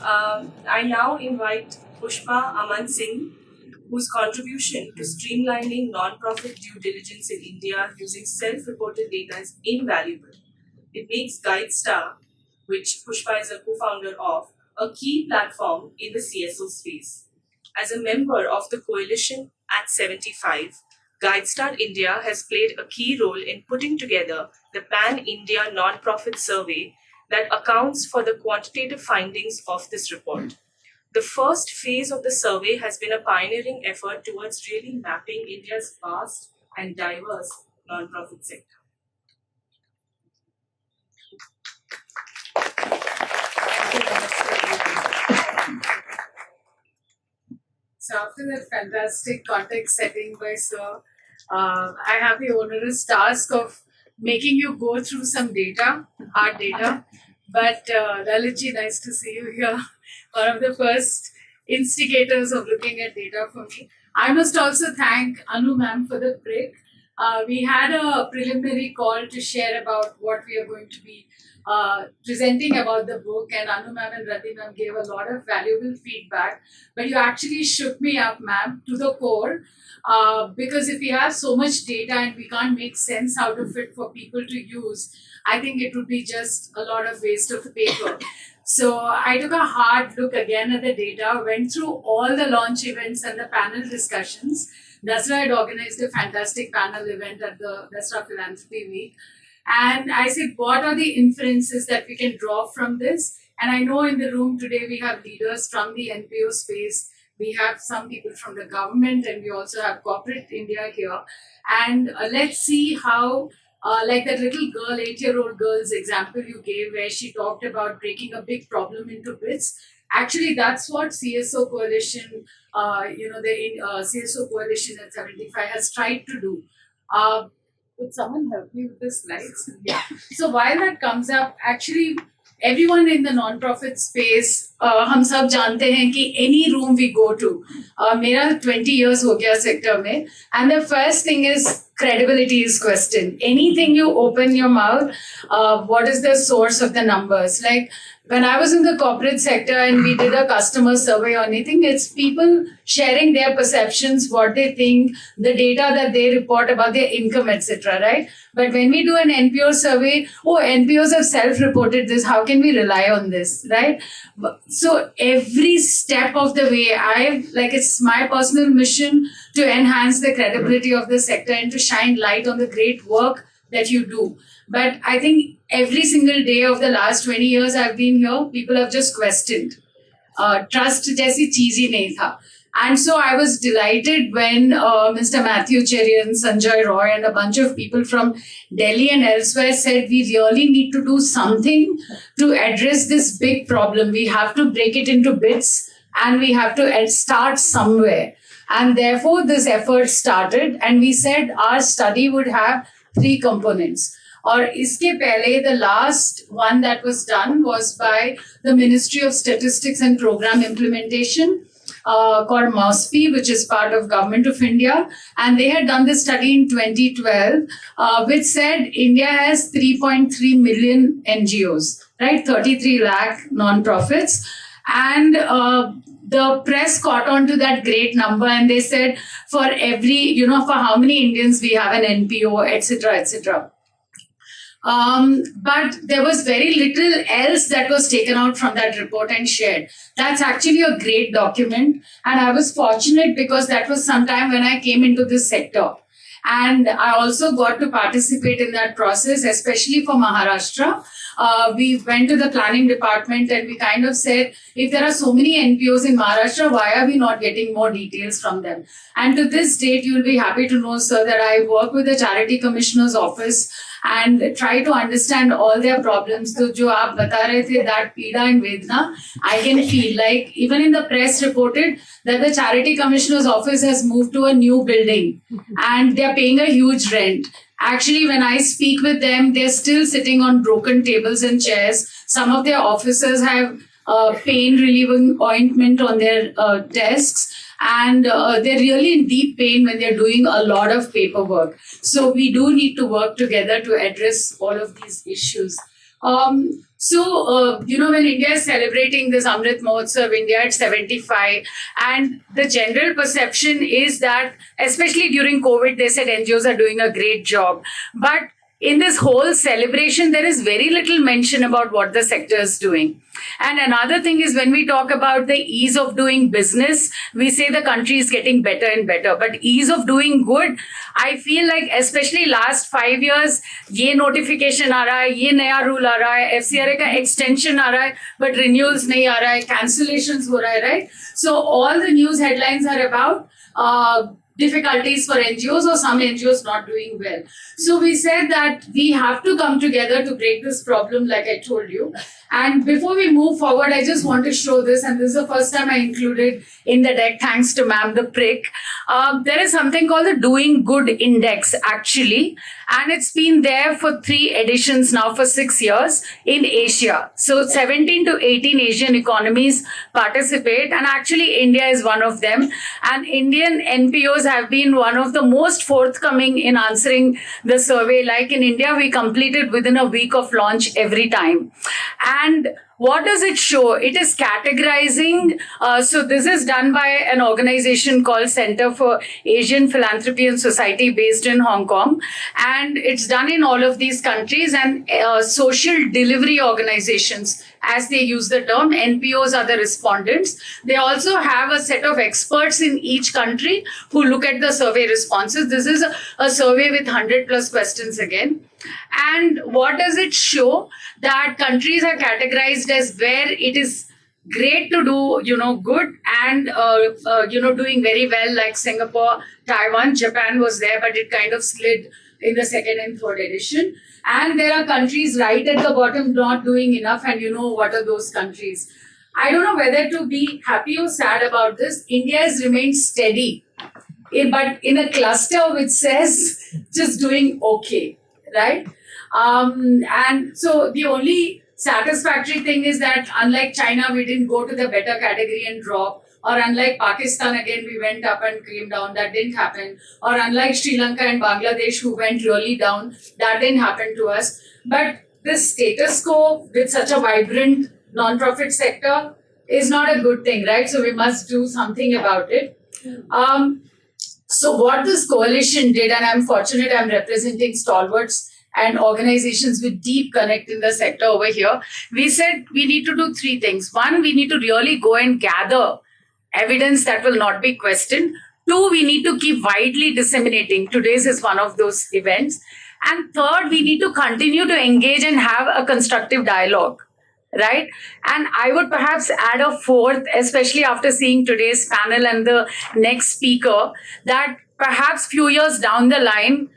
I now invite Pushpa Aman Singh, whose contribution to streamlining non-profit due diligence in India using self-reported data is invaluable. It makes GuideStar, which Pushpa is a co-founder of, a key platform in the CSO space. As a member of the coalition at 75, GuideStar India has played a key role in putting together the Pan India non-profit survey that accounts for the quantitative findings of this report. The first phase of the survey has been a pioneering effort towards really mapping India's vast and diverse non-profit sector. So after that fantastic context setting by Sir, I have the onerous task of making you go through some data, hard data. But Lalitji, nice to see you here. One of the first instigators of looking at data for me. I must also thank Anu ma'am for the break. We had a preliminary call to share about what we are going to be presenting about the book, and Anu ma'am and Rati ma'am gave a lot of valuable feedback. But you actually shook me up, ma'am, to the core. Because if we have so much data and we can't make sense out of it for people to use, I think it would be just a lot of waste of paper. So I took a hard look again at the data, went through all the launch events and the panel discussions. Dasra had organized a fantastic panel event at the Dasra Philanthropy Week. And I said, what are the inferences that we can draw from this? And I know in the room today we have leaders from the NPO space. We have some people from the government, and we also have corporate India here. And let's see how, like that little girl, 8-year-old girl's example you gave, where she talked about breaking a big problem into bits. Actually, that's what CSO Coalition, the CSO Coalition at 75 has tried to do. Could someone help me with the slides? Yeah. So while that comes up, actually, everyone in the non-profit space, हम सब जानते हैं कि any room we go to, मेरा 20 years हो गया sector में, and the first thing is credibility is questioned. Anything you open your mouth, what is the source of the numbers? Like when I was in the corporate sector and we did a customer survey or anything, it's people sharing their perceptions, what they think, the data that they report about their income, etc. Right? But when we do an NPO survey, NPOs have self-reported this. How can we rely on this, right? So every step of the way, it's my personal mission to enhance the credibility of the sector and to shine light on the great work that you do. But I think every single day of the last 20 years I've been here, people have just questioned. Trust jaisi cheez hi nahi tha. And so I was delighted when Mr. Matthew Cherry and Sanjay Roy and a bunch of people from Delhi and elsewhere said we really need to do something to address this big problem. We have to break it into bits and we have to start somewhere. And therefore this effort started, and we said our study would have 3 components. Or iske pehle, the last one that was done was by the Ministry of Statistics and Program Implementation, called MOSPI, which is part of Government of India. And they had done this study in 2012, which said India has 3.3 million NGOs, right? 33 lakh non-profits. And the press caught on to that great number, and they said for every, for how many Indians we have an NPO, etc., etc. But there was very little else that was taken out from that report and shared. That's actually a great document. And I was fortunate because that was sometime when I came into this sector. And I also got to participate in that process, especially for Maharashtra. We went to the planning department and we kind of said, if there are so many NPOs in Maharashtra, why are we not getting more details from them? And to this date, you'll be happy to know, sir, that I work with the Charity Commissioner's Office and try to understand all their problems. So, jo aap bata rahe the, that peeda and vedna, I can feel like even in the press reported that the Charity Commissioner's Office has moved to a new building and they're paying a huge rent. Actually, when I speak with them, they're still sitting on broken tables and chairs. Some of their officers have pain relieving ointment on their desks. And they're really in deep pain when they're doing a lot of paperwork. So we do need to work together to address all of these issues. When India is celebrating this Amrit Mahotsav, India at 75, and the general perception is that, especially during COVID, they said NGOs are doing a great job. But in this whole celebration, there is very little mention about what the sector is doing. And another thing is when we talk about the ease of doing business, we say the country is getting better and better. But ease of doing good, I feel like especially last 5 years, ये notification आ रहा है, ये नया rule आ रहा है, FCRA का extension आ रहा है, but renewals नहीं आ रहा है, cancellations हो रहा है, right? So all the news headlines are about difficulties for NGOs or some NGOs not doing well. So we said that we have to come together to break this problem, like I told you. And before we move forward, I just want to show this, and this is the first time I included in the deck, thanks to ma'am, the prick. There is something called the Doing Good Index, actually, and it's been there for 3 editions now for 6 years in Asia. So 17 to 18 Asian economies participate, and actually India is one of them. And Indian NPOs have been one of the most forthcoming in answering the survey. Like in India, we completed within a week of launch every time. And what does it show? It is categorizing. So this is done by an organization called Center for Asian Philanthropy and Society based in Hong Kong. And it's done in all of these countries, and social delivery organizations, as they use the term, NPOs are the respondents. They also have a set of experts in each country who look at the survey responses. This is a survey with 100 plus questions again. And what does it show? That countries are categorized as where it is great to do, good and, doing very well, like Singapore, Taiwan, Japan was there, but it kind of slid in the 2nd and 3rd edition. And there are countries right at the bottom not doing enough, and what are those countries? I don't know whether to be happy or sad about this. India has remained steady, but in a cluster which says just doing okay, right? And so the only satisfactory thing is that unlike China, we didn't go to the better category and drop. Or unlike Pakistan, again, we went up and came down. That didn't happen. Or unlike Sri Lanka and Bangladesh, who went really down, that didn't happen to us. But this status quo with such a vibrant non-profit sector is not a good thing, right? So we must do something about it. So what this coalition did, and I'm fortunate I'm representing stalwarts and organizations with deep connect in the sector over here, we said we need to do 3 things. 1, we need to really go and gather evidence that will not be questioned. 2, we need to keep widely disseminating. Today's is one of those events. And 3rd, we need to continue to engage and have a constructive dialogue, right? And I would perhaps add a 4th, especially after seeing today's panel and the next speaker, that perhaps few years down the line,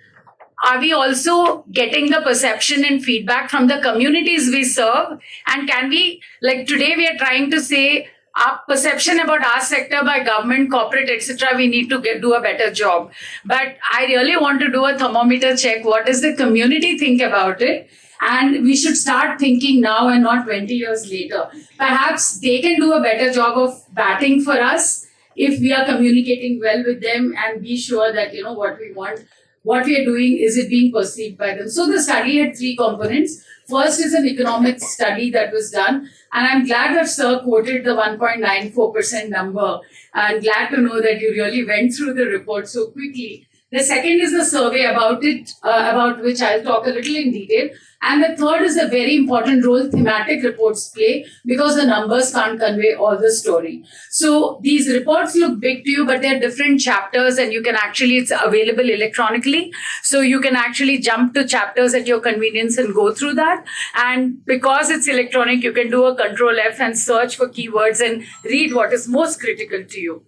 are we also getting the perception and feedback from the communities we serve? And can we, like today we are trying to say, our perception about our sector by government, corporate, etc., we need to do a better job. But I really want to do a thermometer check. What does the community think about it? And we should start thinking now and not 20 years later. Perhaps they can do a better job of batting for us if we are communicating well with them and be sure that, what we want, what we are doing, is it being perceived by them? So the study had 3 components. First is an economic study that was done. And I'm glad that Sir quoted the 1.94% number. I'm glad to know that you really went through the report so quickly. The second is the survey about it, about which I'll talk a little in detail. And the third is a very important role thematic reports play, because the numbers can't convey all the story. So these reports look big to you, but they're different chapters, and you can actually, it's available electronically. So you can actually jump to chapters at your convenience and go through that. And because it's electronic, you can do a Control F and search for keywords and read what is most critical to you.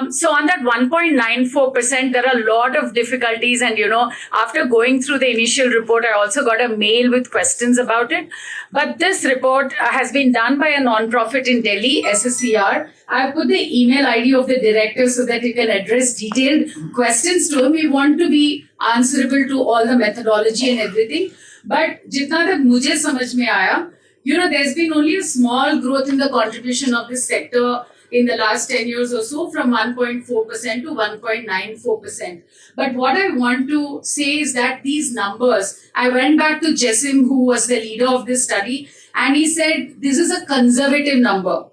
So on that 1.94%, there are a lot of difficulties. And, after going through the initial report, I also got a mail with questions about it. But this report has been done by a non-profit in Delhi, SSCR. I've put the email ID of the director so that you can address detailed questions to him. We want to be answerable to all the methodology and everything. But jitna tak mujhe samajh mein aaya, there's been only a small growth in the contribution of this sector in the last 10 years or so, from 1.4% to 1.94%. But what I want to say is that these numbers, I went back to Jessim, who was the leader of this study, and he said this is a conservative number.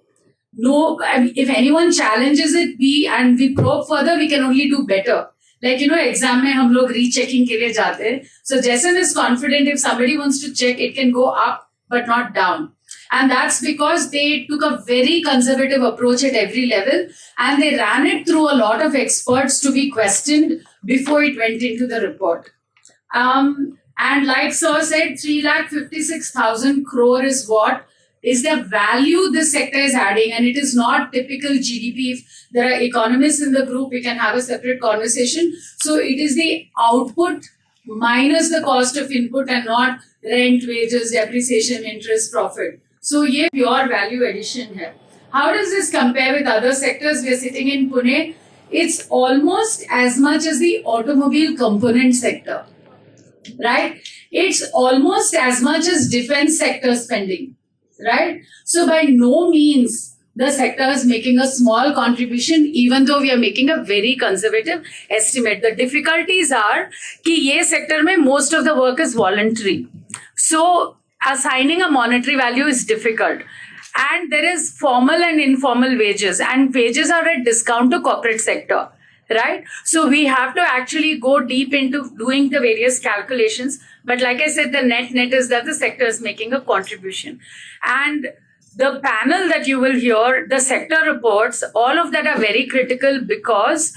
No, I mean, if anyone challenges it, we probe further, we can only do better. Like, exam mein hum log rechecking ke liye jaate hain. So Jason is confident if somebody wants to check, it can go up, but not down. And that's because they took a very conservative approach at every level, and they ran it through a lot of experts to be questioned before it went into the report. And like Sir said, 3,56,000 crore is what is the value this sector is adding, and it is not typical GDP. If there are economists in the group, we can have a separate conversation. So it is the output minus the cost of input and not rent, wages, depreciation, interest, profit. So ये pure value addition है. How does this compare with other sectors? We are sitting in Pune. It's almost as much as the automobile component sector, right? It's almost as much as defense sector spending, right? So by no means the sector is making a small contribution, even though we are making a very conservative estimate. The difficulties are कि ये sector में most of the work is voluntary. So assigning a monetary value is difficult. And there is formal and informal wages, and wages are at discount to corporate sector, right? So we have to actually go deep into doing the various calculations. But like I said, the net is that the sector is making a contribution. And the panel that you will hear, the sector reports, all of that are very critical because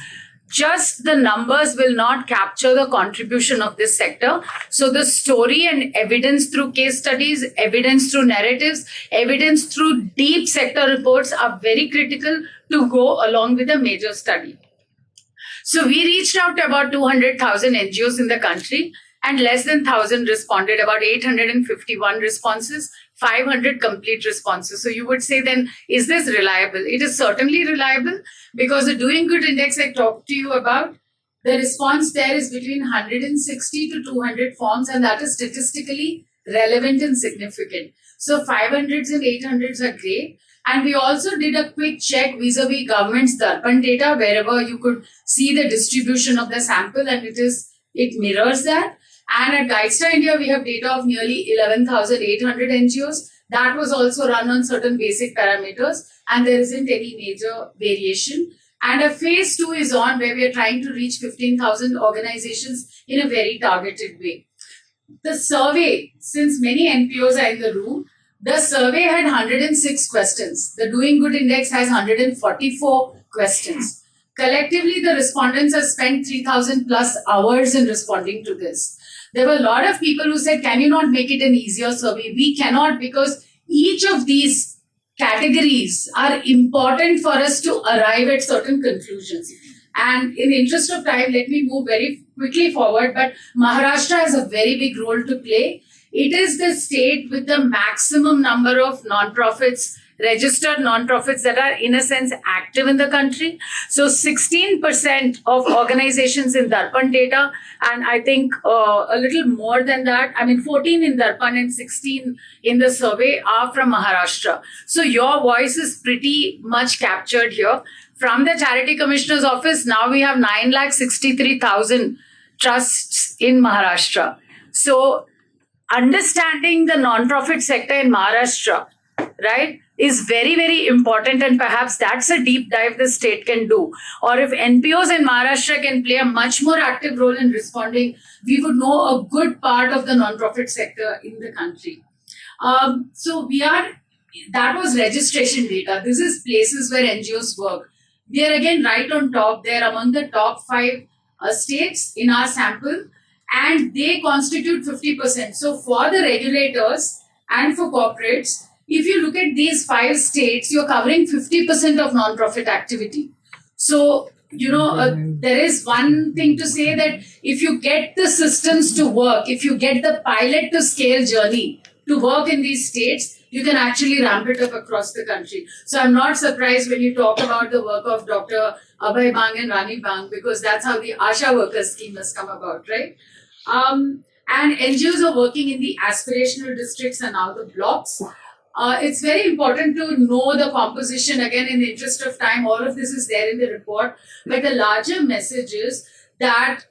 just the numbers will not capture the contribution of this sector. So the story and evidence through case studies, evidence through narratives, evidence through deep sector reports are very critical to go along with a major study. So we reached out to about 200,000 NGOs in the country, and less than 1,000 responded, about 851 responses, 500 complete responses. So you would say then, is this reliable? It is certainly reliable because the Doing Good Index I talked to you about, the response there is between 160 to 200 forms, and that is statistically relevant and significant. So 500s and 800s are great. And we also did a quick check vis-a-vis government's Darpan data, wherever you could see the distribution of the sample, and it mirrors that. And at GuideStar India, we have data of nearly 11,800 NGOs. That was also run on certain basic parameters, and there isn't any major variation. And a phase 2 is on, where we are trying to reach 15,000 organizations in a very targeted way. The survey, since many NPOs are in the room, the survey had 106 questions. The Doing Good Index has 144 questions. Collectively, the respondents have spent 3,000 plus hours in responding to this. There were a lot of people who said, can you not make it an easier survey? We cannot, because each of these categories are important for us to arrive at certain conclusions. And in the interest of time, let me move very quickly forward. But Maharashtra has a very big role to play. It is the state with the maximum number of non-profits, registered non-profits that are in a sense active in the country. So 16% of organizations in Darpan data, and I think a little more than that, 14 in Darpan and 16 in the survey are from Maharashtra. So your voice is pretty much captured here. From the Charity Commissioner's Office, now we have 9,63,000 trusts in Maharashtra. So understanding the non-profit sector in Maharashtra, right, is very, very important, and perhaps that's a deep dive the state can do. Or if NPOs in Maharashtra can play a much more active role in responding, we would know a good part of the non-profit sector in the country. That was registration data. This is places where NGOs work. We are again right on top. They're among the top 5 states in our sample, and they constitute 50%. So for the regulators and for corporates, if you look at these 5 states, you're covering 50% of non-profit activity. So, there is one thing to say that if you get the systems to work, if you get the pilot to scale journey to work in these states, you can actually ramp it up across the country. So I'm not surprised when you talk about the work of Dr. Abhay Bang and Rani Bang, because that's how the Asha Workers scheme has come about, right? And NGOs are working in the aspirational districts and now the blocks. It's very important to know the composition. Again, in the interest of time, all of this is there in the report. But the larger message is that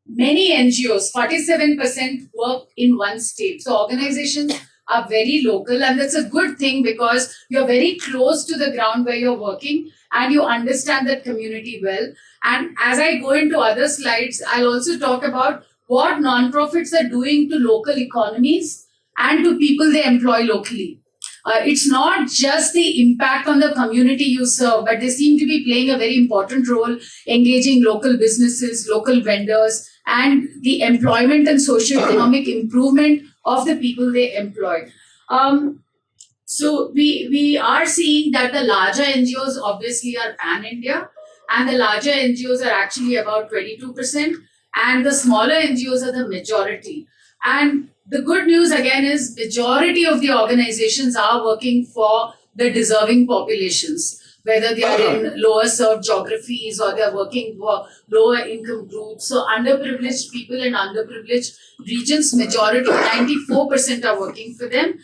many NGOs, 47% work in one state. So organizations are very local, and that's a good thing because you're very close to the ground where you're working and you understand that community well. And as I go into other slides, I'll also talk about what nonprofits are doing to local economies and to people they employ locally. It's not just the impact on the community you serve, but they seem to be playing a very important role, engaging local businesses, local vendors, and the employment and socio-economic improvement of the people they employ. So we are seeing that the larger NGOs obviously are pan-India, and the larger NGOs are actually about 22%, and the smaller NGOs are the majority. And the good news again is majority of the organizations are working for the deserving populations, whether they are in lower served geographies or they're working for lower income groups. So underprivileged people in underprivileged regions, majority, 94% are working for them.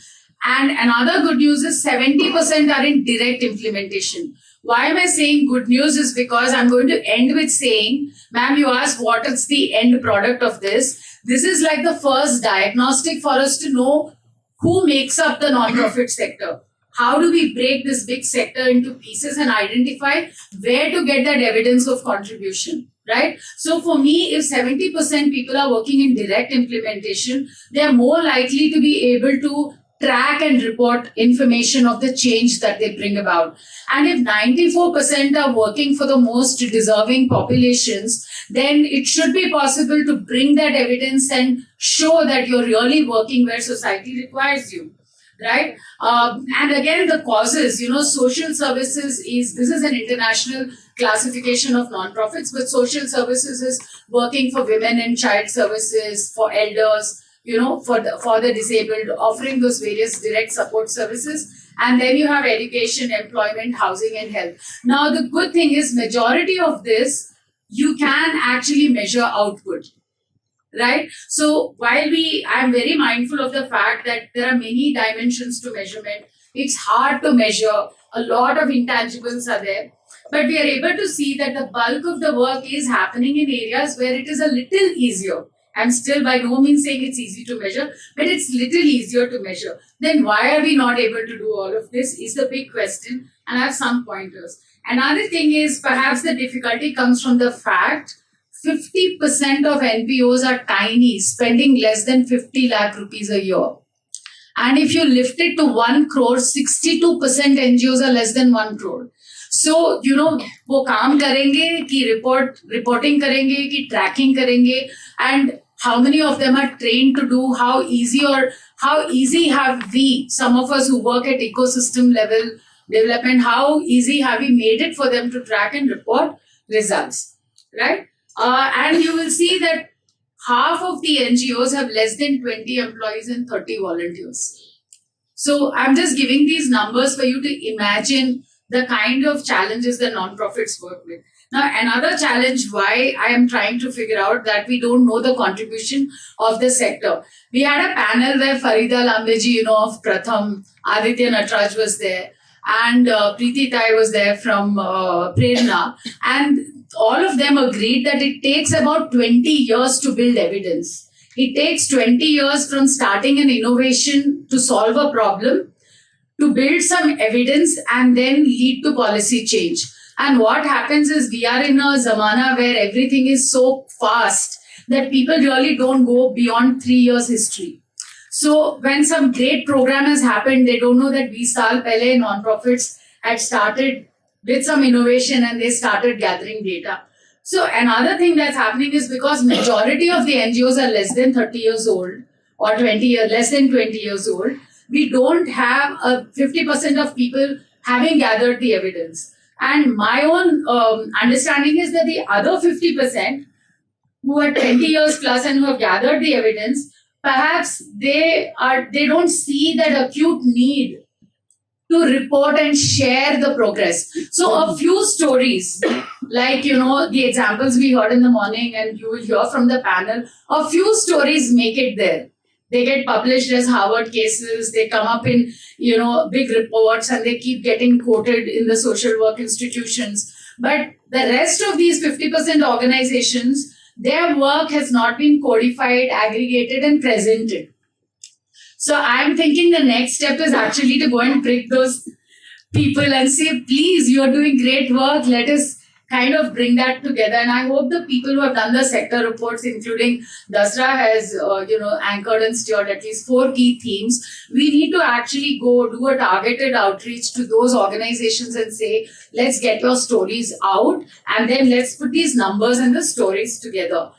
And another good news is 70% are in direct implementation. Why am I saying good news is because I'm going to end with saying, ma'am, you asked what is the end product of this. This is like the first diagnostic for us to know who makes up the nonprofit sector. How do we break this big sector into pieces and identify where to get that evidence of contribution, right? So for me, if 70% people are working in direct implementation, they are more likely to be able to track and report information of the change that they bring about. And if 94% are working for the most deserving populations, then it should be possible to bring that evidence and show that you're really working where society requires you. Right? And again, the causes, social services this is an international classification of nonprofits, but social services is working for women and child services, for elders, for the disabled, offering those various direct support services. And then you have education, employment, housing, and health. Now, the good thing is majority of this, you can actually measure output. Right? So while I'm very mindful of the fact that there are many dimensions to measurement, it's hard to measure, a lot of intangibles are there, but we are able to see that the bulk of the work is happening in areas where it is a little easier. I'm still by no means saying it's easy to measure, but it's little easier to measure. Then why are we not able to do all of this is the big question, and I have some pointers. Another thing is perhaps the difficulty comes from the fact 50% of NPOs are tiny, spending less than 50 lakh rupees a year. And if you lift it to 1 crore, 62% NGOs are less than 1 crore. So, वो काम करेंगे कि reporting करेंगे कि tracking करेंगे, and how many of them are trained to do, how easy have we, some of us who work at ecosystem level development, how easy have we made it for them to track and report results, right? And you will see that half of the NGOs have less than 20 employees and 30 volunteers. So I'm just giving these numbers for you to imagine the kind of challenges that nonprofits work with. Now, another challenge why I am trying to figure out that we don't know the contribution of the sector. We had a panel where Farida Lambeji, of Pratham, Aditya Natraj was there, and Preeti Tai was there from Prerna, and all of them agreed that it takes about 20 years to build evidence. It takes 20 years from starting an innovation to solve a problem, to build some evidence and then lead to policy change. And what happens is we are in a zamana where everything is so fast that people really don't go beyond 3 years history. So when some great program has happened, they don't know that 20 saal pehle nonprofits had started with some innovation and they started gathering data. So another thing that's happening is because majority of the NGOs are less than 30 years old or less than 20 years old, we don't have 50% of people having gathered the evidence. And my own understanding is that the other 50% who are 20 years plus and who have gathered the evidence, perhaps they don't see that acute need to report and share the progress. So a few stories, like, the examples we heard in the morning and you will hear from the panel, a few stories make it there. They get published as Harvard cases. They come up in, big reports, and they keep getting quoted in the social work institutions. But the rest of these 50% organizations, their work has not been codified, aggregated, and presented. So I'm thinking the next step is actually to go and prick those people and say, please, you are doing great work. Let us kind of bring that together. And I hope the people who have done the sector reports, including Dasra, has anchored and steered at least 4 key themes. We need to actually go do a targeted outreach to those organizations and say, let's get your stories out, and then let's put these numbers and the stories together.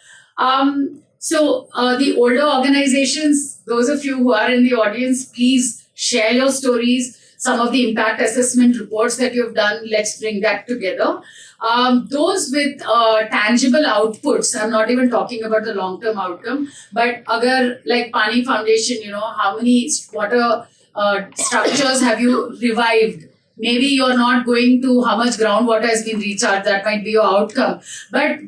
So the older organizations, those of you who are in the audience, please share your stories. Some of the impact assessment reports that you've done, let's bring that together. Those with tangible outputs, I'm not even talking about the long-term outcome, but agar, like Pani Foundation, how many water structures have you revived? Maybe you're not going to how much groundwater has been recharged, that might be your outcome. But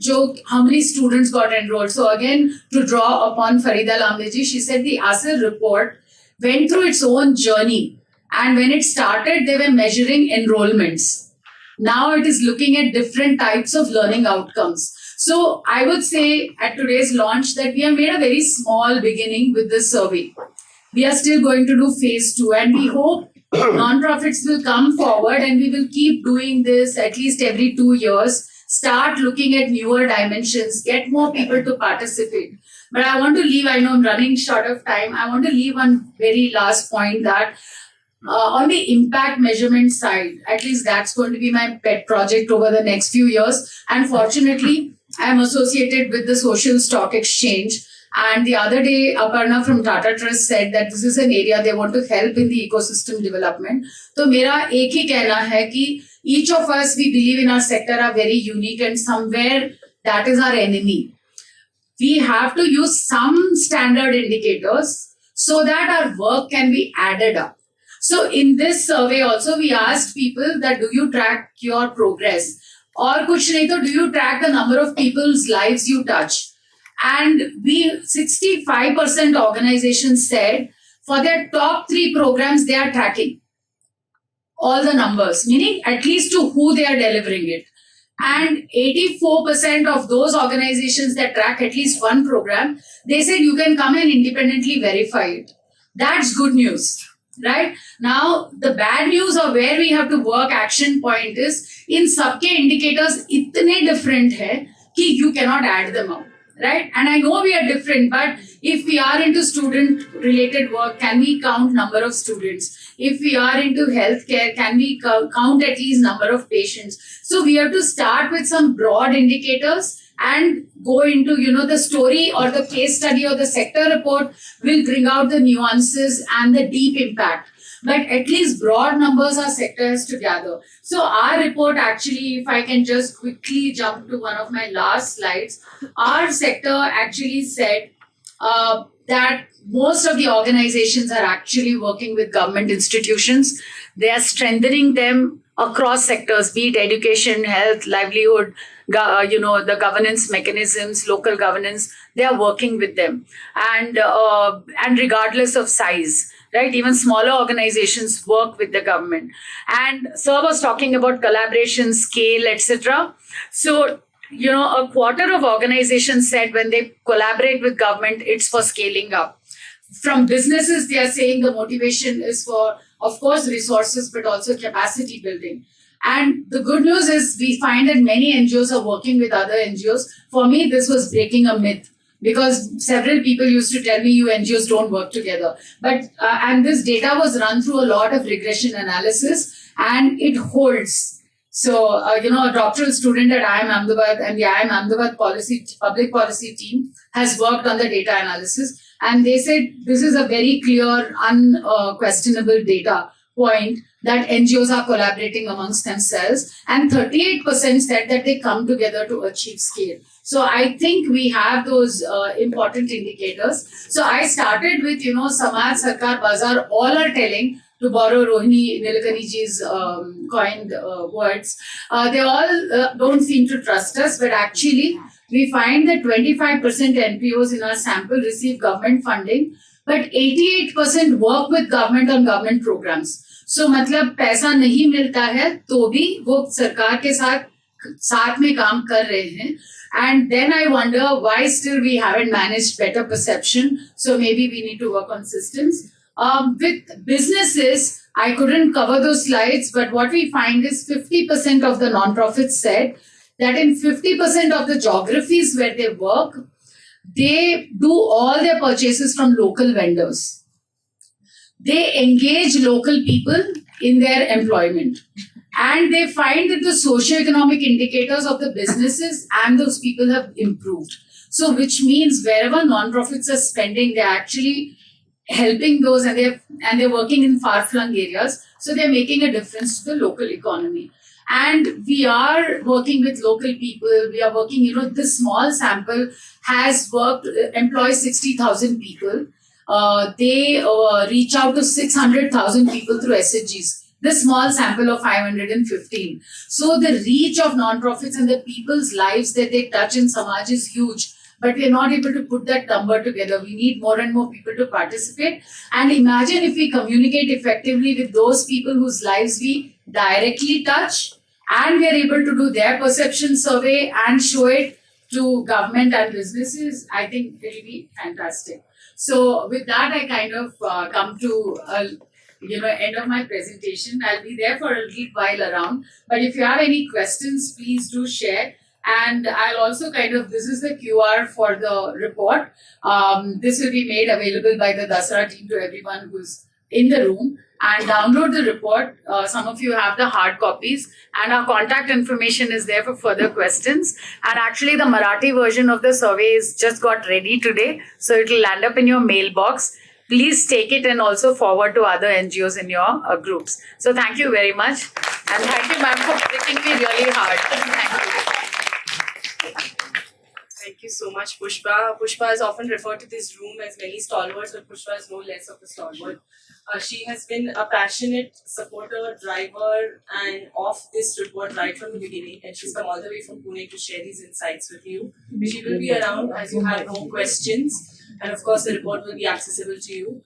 how many students got enrolled? So again, to draw upon Farida Lamdeji, she said the ASIR report went through its own journey. And when it started, they were measuring enrollments. Now it is looking at different types of learning outcomes. So I would say at today's launch that we have made a very small beginning with this survey. We are still going to do phase 2, and we hope non-profits will come forward, and we will keep doing this at least every 2 years, start looking at newer dimensions, get more people to participate. But I want to leave, I know I'm running short of time, I want to leave one very last point that on the impact measurement side, at least that's going to be my pet project over the next few years. And fortunately, I'm associated with the Social Stock Exchange. And the other day, Aparna from Tata Trust said that this is an area they want to help in the ecosystem development. So mera ek hi kehna hai ki each of us, we believe in our sector, are very unique, and somewhere that is our enemy. We have to use some standard indicators so that our work can be added up. So in this survey also, we asked people that do you track your progress? Or kuch nahi to do you track the number of people's lives you touch? And 65% organizations said for their top 3 programs, they are tracking all the numbers, meaning at least to who they are delivering it. And 84% of those organizations that track at least one program, they said you can come and independently verify it. That's good news. Right? Now, the bad news or where we have to work action point is in sabke indicators itne different hai ki you cannot add them up. Right? And I know we are different, but if we are into student related work, can we count number of students? If we are into healthcare, can we count at least number of patients? So we have to start with some broad indicators and go into, the story or the case study or the sector report will bring out the nuances and the deep impact. But at least broad numbers our sector has to gather. So our report actually, if I can just quickly jump to one of my last slides, our sector actually said that most of the organizations are actually working with government institutions. They are strengthening them across sectors, be it education, health, livelihood, the governance mechanisms, local governance. They are working with them, and regardless of size, right? Even smaller organizations work with the government. And Sir was talking about collaboration, scale, etc. So, a quarter of organizations said when they collaborate with government, it's for scaling up. From businesses, they are saying the motivation is for, of course, resources, but also capacity building. And the good news is we find that many NGOs are working with other NGOs. For me, this was breaking a myth because several people used to tell me you NGOs don't work together. But and this data was run through a lot of regression analysis, and it holds. So, a doctoral student at IIM Ahmedabad and the IIM Ahmedabad public policy team has worked on the data analysis. And they said this is a very clear, unquestionable data point that NGOs are collaborating amongst themselves. And 38% said that they come together to achieve scale. So I think we have those important indicators. So I started with, Samaj, Sarkar, Bazaar, all are telling, to borrow Rohini Nilekaniji's coined words, they all don't seem to trust us, but actually we find that 25% NPOs in our sample receive government funding but 88% work with government on government programs. So मतलब पैसा नहीं मिलता है तो भी वो सरकार के साथ में काम कर रहे हैं. And then I wonder why still we haven't managed better perception. So maybe we need to work on systems. With businesses, I couldn't cover those slides, but what we find is 50% of the non-profits said that in 50% of the geographies where they work, they do all their purchases from local vendors. They engage local people in their employment. And they find that the socio-economic indicators of the businesses and those people have improved. So, which means wherever non-profits are spending, they're actually helping those, and they're working in far-flung areas. So they're making a difference to the local economy. And we are working with local people. We are working, this small sample has employs 60,000 people. They reach out to 600,000 people through SHGs. This small sample of 515. So the reach of non-profits and the people's lives that they touch in Samaj is huge. But we are not able to put that number together. We need more and more people to participate. And imagine if we communicate effectively with those people whose lives we directly touch, and we are able to do their perception survey and show it to government and businesses. I think it will be fantastic. So with that, I kind of come to end of my presentation. I'll be there for a little while around. But if you have any questions, please do share. And I'll also this is the QR for the report. This will be made available by the Dasara team to everyone who's in the room. And download the report. Some of you have the hard copies. And our contact information is there for further questions. And actually, the Marathi version of the survey is just got ready today. So it will land up in your mailbox. Please take it and also forward to other NGOs in your groups. So thank you very much. And thank you, ma'am, for pricking me really hard. Thank you. Thank you so much, Pushpa. Pushpa is often referred to this room as many stalwarts, but Pushpa is no less of a stalwart. She has been a passionate supporter, driver, and of this report right from the beginning. And she's come all the way from Pune to share these insights with you. She will be around as you have more questions. And of course, the report will be accessible to you.